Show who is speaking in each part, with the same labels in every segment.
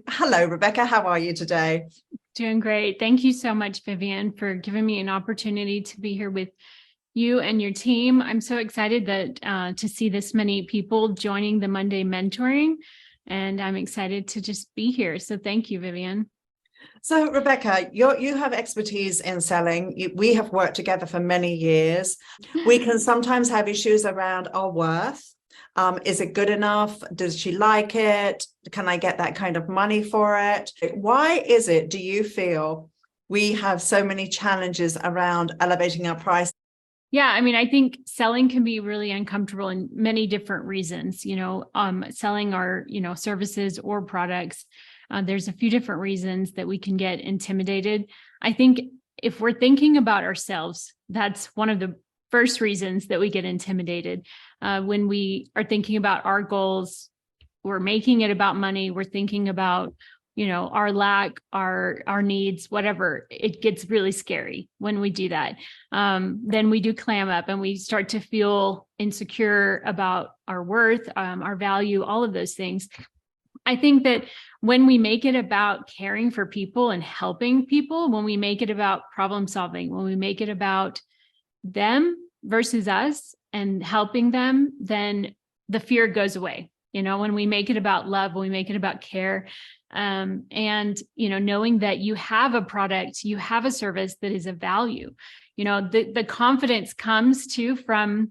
Speaker 1: Hello, Rebecca. How are you today?
Speaker 2: Doing great. Thank you so much, Vivian, for giving me an opportunity to be here with you and your team. I'm so excited that to see this many people joining the Monday mentoring, and I'm excited to just be here. So thank you, Vivian.
Speaker 1: So, Rebecca, you have expertise in selling. We have worked together for many years. We can sometimes have issues around our worth. Is it good enough? Does she like it? Can I get that kind of money for it? Why is it, do you feel, we have so many challenges around elevating our price?
Speaker 2: Yeah, I mean, I think selling can be really uncomfortable in many different reasons. Selling our, services or products. There's a few different reasons that we can get intimidated. I think if we're thinking about ourselves, that's one of the first reasons that we get intimidated. When we are thinking about our goals, we're making it about money. We're thinking about our lack, our needs, whatever. It gets really scary when we do that. Then we do clam up and we start to feel insecure about our worth, our value, all of those things. I think that when we make it about caring for people and helping people, when we make it about problem solving, when we make it about them versus us and helping them, then the fear goes away. When we make it about love, when we make it about care, and knowing that you have a product, you have a service that is of value, the confidence comes too from,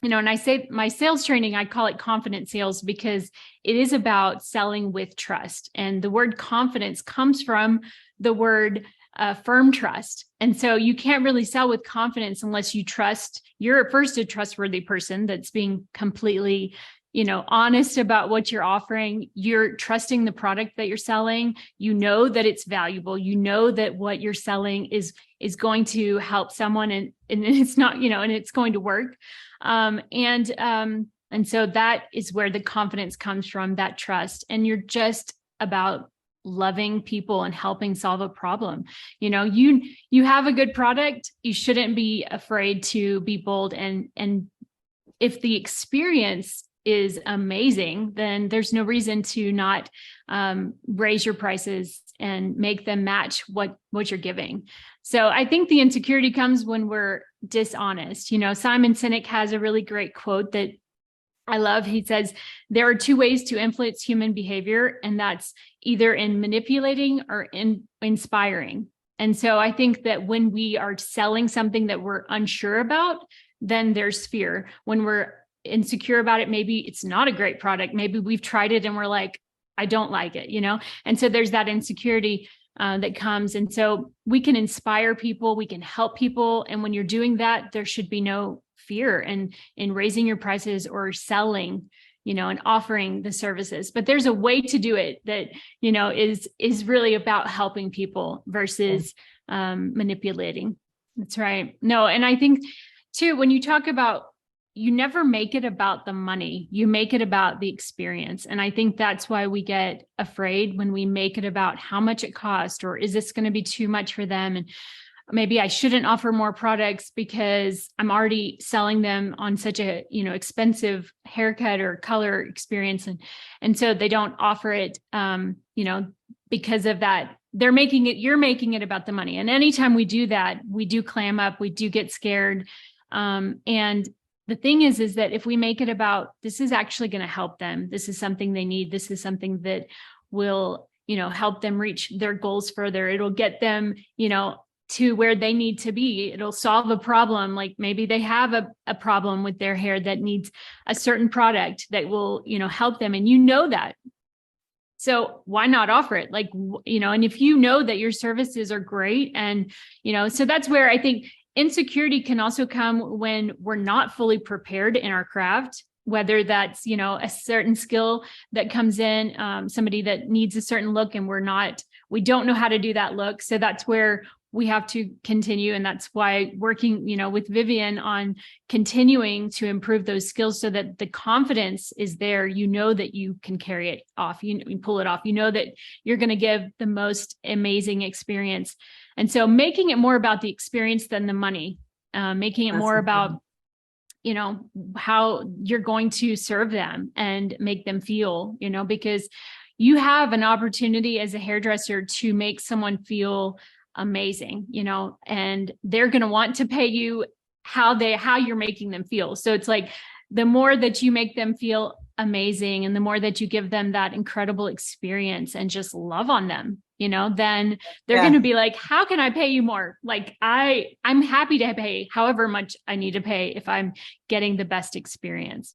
Speaker 2: and I say my sales training, I call it confident sales because it is about selling with trust. And the word confidence comes from the word firm trust. And so you can't really sell with confidence unless you trust, you're first a trustworthy person that's being completely honest about what you're offering. You're trusting the product that you're selling. You know that it's valuable. You know that what you're selling is going to help someone, and it's not, and it's going to work. And so that is where the confidence comes from, that trust. And you're just about loving people and helping solve a problem. You have a good product. You shouldn't be afraid to be bold. And if the experience is amazing, then there's no reason to not raise your prices and make them match what you're giving. So I think the insecurity comes when we're dishonest. Simon Sinek has a really great quote that I love. He says, there are two ways to influence human behavior, and that's either in manipulating or in inspiring. And so I think that when we are selling something that we're unsure about, then there's fear. When we're insecure about it, maybe it's not a great product. Maybe we've tried it and we're like, I don't like it, And so there's that insecurity that comes. And so we can inspire people, we can help people. And when you're doing that, there should be no fear in raising your prices or selling, and offering the services. But there's a way to do it that, is really about helping people versus manipulating. That's right. No, and I think too, when you talk about, you never make it about the money, you make it about the experience. And I think that's why we get afraid when we make it about how much it costs, or is this going to be too much for them? And maybe I shouldn't offer more products because I'm already selling them on such a, expensive haircut or color experience. And so they don't offer it, because of that. You're making it about the money. And anytime we do that, we do clam up, we do get scared. And the thing is that if we make it about, this is actually going to help them, this is something they need, this is something that will, help them reach their goals further. It'll get them, to where they need to be. It'll solve a problem. Like maybe they have a problem with their hair that needs a certain product that will, help them. And that. So why not offer it? And if that your services are great and, so that's where I think insecurity can also come when we're not fully prepared in our craft, whether that's, a certain skill that comes in, somebody that needs a certain look and we don't know how to do that look. So that's where we have to continue. And that's why working, with Vivian on continuing to improve those skills so that the confidence is there, that you can carry it off, you pull it off, that you're going to give the most amazing experience. And so making it more about the experience than the money, making it more about, how you're going to serve them and make them feel, because you have an opportunity as a hairdresser to make someone feel amazing, you know, and they're going to want to pay you how you're making them feel. So it's like, the more that you make them feel amazing and the more that you give them that incredible experience and just love on them, you know, then they're going to be like, how can I pay you more? Like, I'm happy to pay however much I need to pay if I'm getting the best experience.